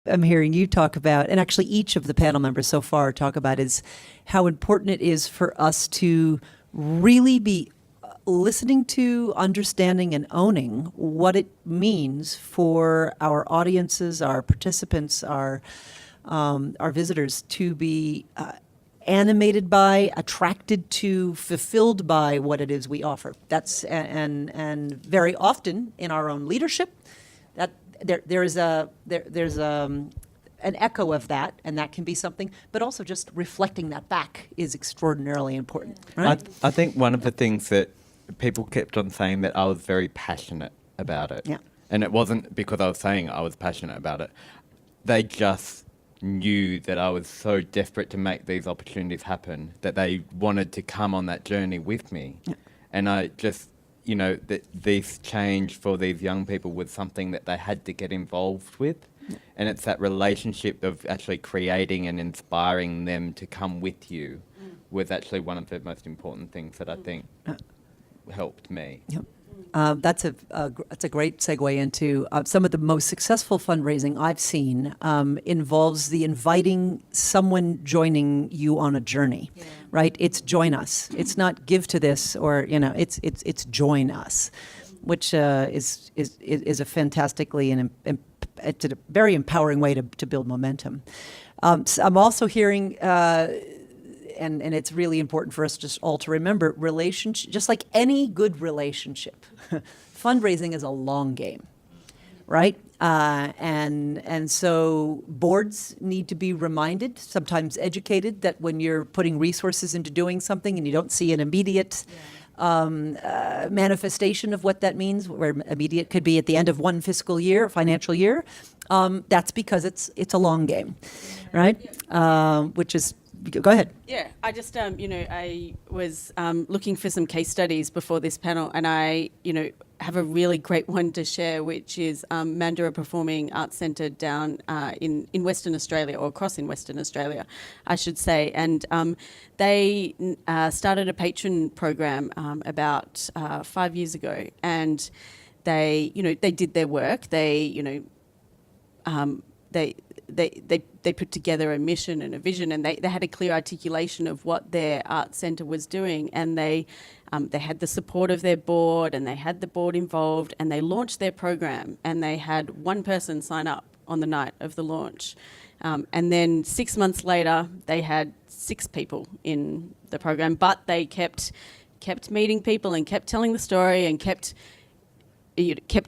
I'm hearing you talk about, and actually each of the panel members so far talk about, is how important it is for us to really be listening to, understanding, and owning what it means for our audiences, our participants, our visitors to be animated by, attracted to, fulfilled by what it is we offer. That's and very often in our own leadership, that there's an echo of that, and that can be something. But also just reflecting that back is extraordinarily important. Right? I think one of the things that people kept on saying that I was very passionate about it. Yeah. And it wasn't because I was saying I was passionate about it. They just knew that I was so desperate to make these opportunities happen that they wanted to come on that journey with me. Yeah. And I just, that this change for these young people was something that they had to get involved with. Yeah. And it's that relationship of actually creating and inspiring them to come with you was actually one of the most important things that I think helped me. Yep. That's a great segue into some of the most successful fundraising I've seen involves the inviting someone joining you on a journey, right? It's join us. It's not give to this or, it's join us, which is a fantastically and it's a very empowering way to build momentum. So I'm also hearing and it's really important for us just all to remember, relationship, just like any good relationship, fundraising is a long game, right? And so boards need to be reminded, sometimes educated, that when you're putting resources into doing something and you don't see an immediate manifestation of what that means, where immediate could be at the end of one fiscal year, financial year, that's because it's a long game, right? Which is, go ahead. Yeah, I just, I was looking for some case studies before this panel, and I, have a really great one to share, which is Mandurah Performing Arts Centre down in Western Australia, or across in Western Australia, I should say. And they started a patron program about 5 years ago, and they did their work. They put together a mission and a vision, and they had a clear articulation of what their art centre was doing, and they had the support of their board, and they had the board involved, and they launched their program, and they had one person sign up on the night of the launch. And then 6 months later, they had 6 people in the program, but they kept meeting people and kept telling the story and kept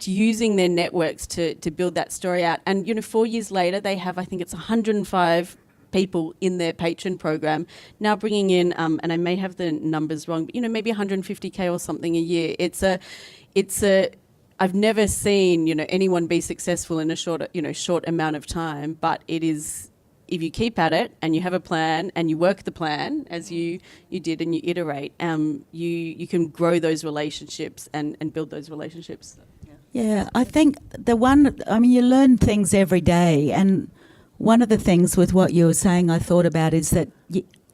using their networks to build that story out. And, 4 years later, they have, I think it's 105 people in their patron program, now bringing in, and I may have the numbers wrong, but, maybe 150K or something a year. I've never seen, anyone be successful in a short amount of time, but it is, if you keep at it and you have a plan and you work the plan as you did and you iterate, you can grow those relationships and build those relationships. Yeah, I think you learn things every day, and one of the things with what you were saying I thought about is that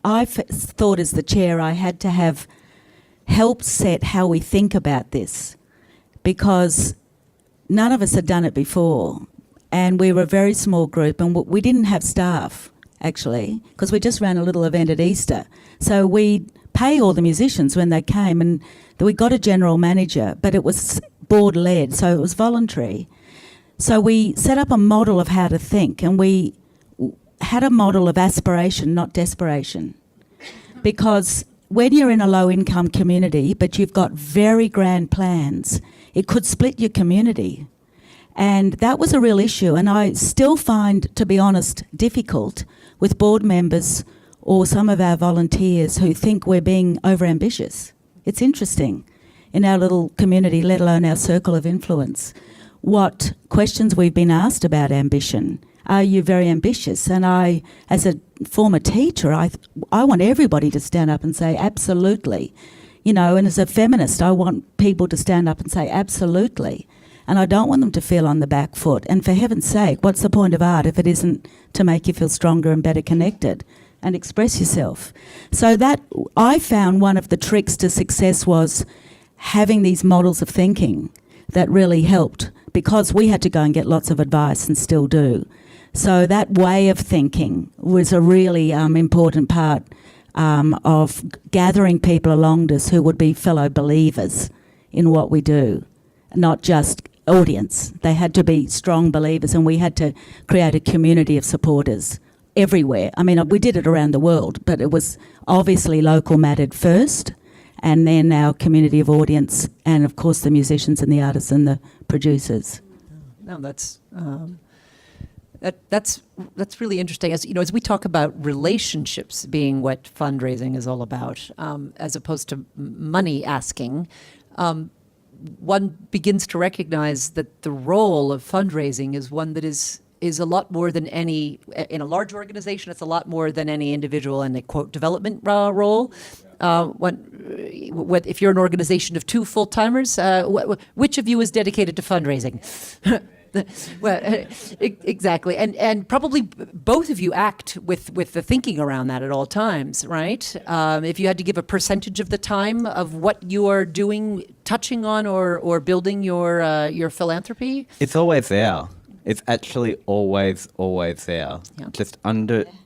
I thought as the chair I had to have help set how we think about this, because none of us had done it before. And we were a very small group, and we didn't have staff, actually, because we just ran a little event at Este. So we pay all the musicians when they came, and we got a general manager, but it was board-led, so it was voluntary. So we set up a model of how to think, and we had a model of aspiration, not desperation. Because when you're in a low-income community, but you've got very grand plans, it could split your community. And that was a real issue, and I still find, to be honest, difficult with board members or some of our volunteers who think we're being overambitious. It's interesting in our little community, let alone our circle of influence, what questions we've been asked about ambition. Are you very ambitious? And I, as a former teacher, I want everybody to stand up and say, absolutely. And as a feminist, I want people to stand up and say, absolutely. And I don't want them to feel on the back foot. And for heaven's sake, what's the point of art if it isn't to make you feel stronger and better connected and express yourself? So that, I found one of the tricks to success was having these models of thinking that really helped, because we had to go and get lots of advice and still do. So that way of thinking was a really important part of gathering people along us who would be fellow believers in what we do, not just audience. They had to be strong believers, and we had to create a community of supporters everywhere. I mean, we did it around the world, but it was obviously local mattered first, and then our community of audience, and of course the musicians and the artists and the producers. No, that's really interesting. As you know, as we talk about relationships being what fundraising is all about, as opposed to money asking, one begins to recognize that the role of fundraising is one that is a lot more than any, in a large organization, it's a lot more than any individual in a, quote, development role. If you're an organization of 2 full-timers, which of you is dedicated to fundraising? Well, exactly, and probably both of you act with the thinking around that at all times, right? If you had to give a percentage of the time of what you are doing, touching on or building your philanthropy, It's always there. It's actually always there. Yeah.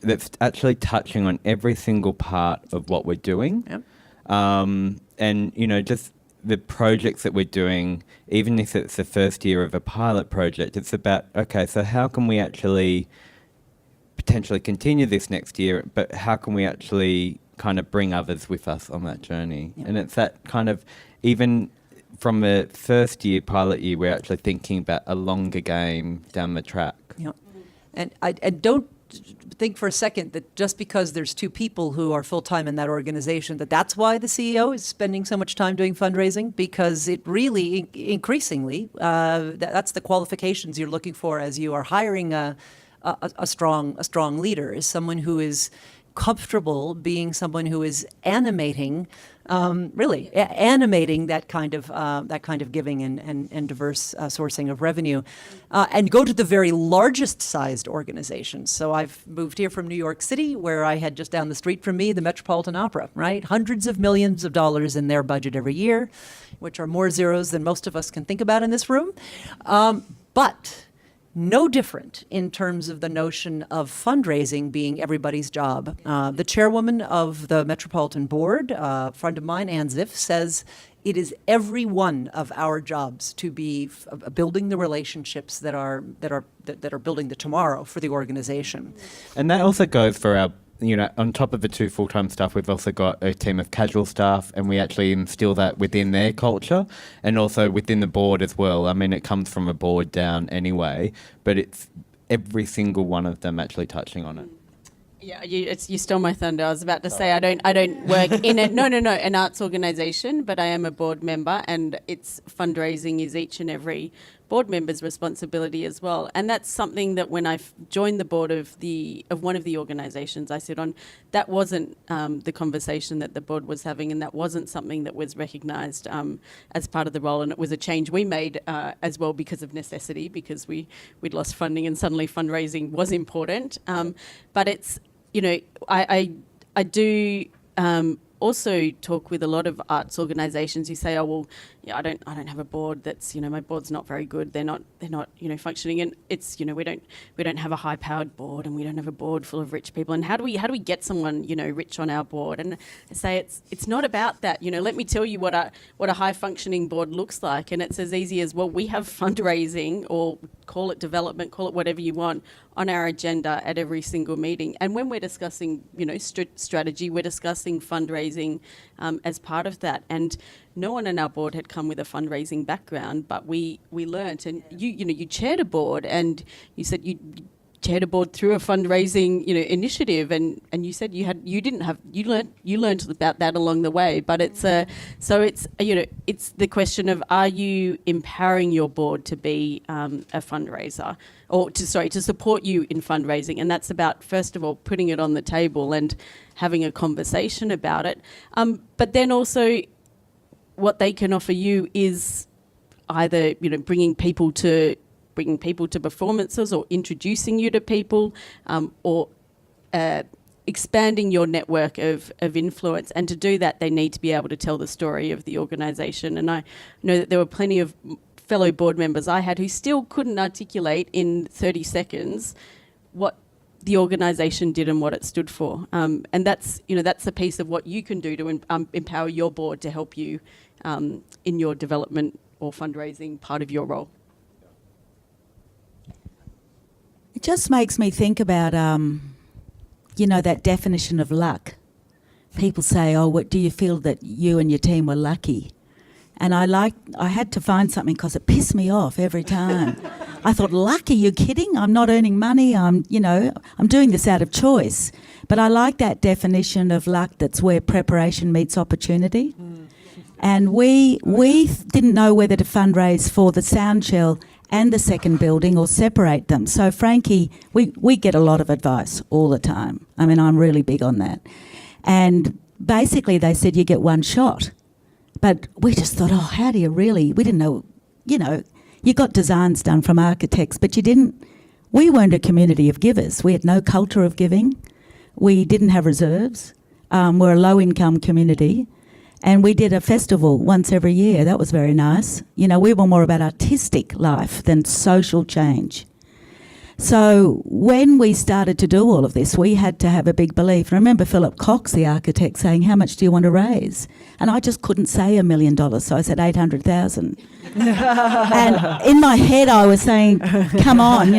That's actually touching on every single part of what we're doing. Yep. And, you know, just the projects that we're doing, even if it's the first year of a pilot project, it's about, okay, so how can we actually potentially continue this next year, but how can we actually kind of bring others with us on that journey? Yeah. And it's that kind of, even from the first year, pilot year, we're actually thinking about a longer game down the track. Yeah. And I don't think for a second that just because there's 2 people who are full-time in that organization, that's why the CEO is spending so much time doing fundraising, because it really, increasingly, that's the qualifications you're looking for as you are hiring a strong leader, is someone who is comfortable being someone who is animating that kind of giving and diverse sourcing of revenue, and go to the very largest sized organizations. So I've moved here from New York City, where I had just down the street from me the Metropolitan Opera, right? Hundreds of millions of dollars in their budget every year, which are more zeros than most of us can think about in this room. But no different in terms of the notion of fundraising being everybody's job. The chairwoman of the Metropolitan Board, a friend of mine, Ann Ziff, says it is every one of our jobs to be building the relationships that are building the tomorrow for the organization. And that also goes for our, you know, on top of the 2 full-time staff, we've also got a team of casual staff, and we actually instill that within their culture and also within the board as well. I mean, it comes from a board down anyway, but it's every single one of them actually touching on it. Yeah, you stole my thunder. I was about to say I don't work in an arts organisation, but I am a board member, and it's fundraising is each and every board member's responsibility as well. And that's something that when I joined the board of one of the organisations I sit on, that wasn't the conversation that the board was having, and that wasn't something that was recognised as part of the role. And it was a change we made as well because of necessity, because we'd lost funding and suddenly fundraising was important. But it's, you know, I do also talk with a lot of arts organisations who say, oh well, yeah, I don't have a board that's, you know, my board's not very good. They're not you know, functioning, and it's, you know, we don't have a high powered board, and we don't have a board full of rich people. And how do we get someone, you know, rich on our board? And I say it's not about that. You know, let me tell you what a high functioning board looks like, and it's as easy as, well, we have fundraising, or call it development, call it whatever you want, on our agenda at every single meeting. And when we're discussing, you know, strategy, we're discussing fundraising as part of that. And no one on our board had come with a fundraising background, but we learnt. And you chaired a board, and you said you chaired a board through a fundraising, you know, initiative, and you said you learned about that along the way. But it's you know, it's the question of, are you empowering your board to be a fundraiser, or to support you in fundraising? And that's about, first of all, putting it on the table and having a conversation about it. But then also, what they can offer you is either, you know, bringing people to performances, or introducing you to people, or expanding your network of influence. And to do that, they need to be able to tell the story of the organisation. And I know that there were plenty of fellow board members I had who still couldn't articulate in 30 seconds what the organisation did and what it stood for. And that's a piece of what you can do to empower your board to help you in your development or fundraising part of your role. It just makes me think about, that definition of luck. People say, oh, what do you feel that you and your team were lucky? And I had to find something because it pissed me off every time. I thought, lucky, you're kidding? I'm not earning money. I'm doing this out of choice. But I like that definition of luck that's where preparation meets opportunity. And we didn't know whether to fundraise for the sound shell and the second building or separate them. So Frankie, we get a lot of advice all the time. I mean, I'm really big on that. And basically they said you get one shot. But we just thought, oh, how do you really? We didn't know, you got designs done from architects, but we weren't a community of givers. We had no culture of giving. We didn't have reserves. We're a low-income community. And we did a festival once every year. That was very nice. We were more about artistic life than social change. So when we started to do all of this, we had to have a big belief. And I remember Philip Cox, the architect, saying, how much do you want to raise? And I just couldn't say $1 million, so I said 800,000. And in my head I was saying, come on,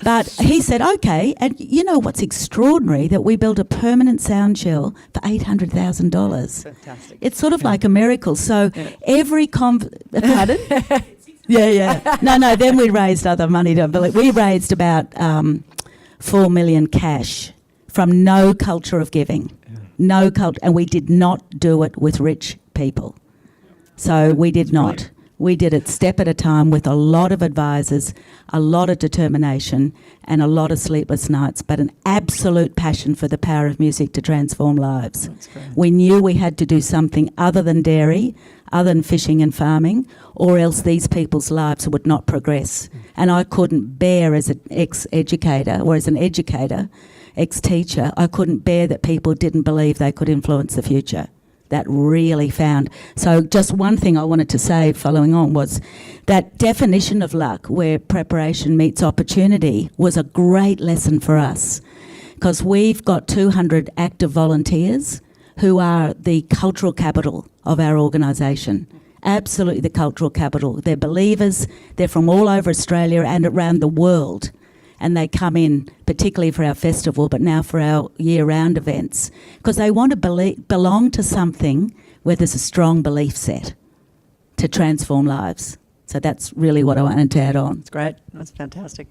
But he said, okay. And you know what's extraordinary? That we built a permanent sound shell for $800,000. Fantastic. It's sort of like a miracle. So every pardon? Yeah. No, then we raised other money. We raised about 4 million cash from no culture of giving. No culture. And we did not do it with rich people. So we did not. We did it step at a time with a lot of advisors, a lot of determination and a lot of sleepless nights, but an absolute passion for the power of music to transform lives. We knew we had to do something other than dairy, other than fishing and farming, or else these people's lives would not progress. And I couldn't bear as an ex-educator or as an educator, ex-teacher, I couldn't bear that people didn't believe they could influence the future. That really found. So just one thing I wanted to say following on was that definition of luck where preparation meets opportunity was a great lesson for us because we've got 200 active volunteers who are the cultural capital of our organisation. Absolutely the cultural capital. They're believers. They're from all over Australia and around the world. And they come in particularly for our festival, but now for our year-round events, because they want to belong to something where there's a strong belief set to transform lives. So that's really what I wanted to add on. That's great. That's fantastic.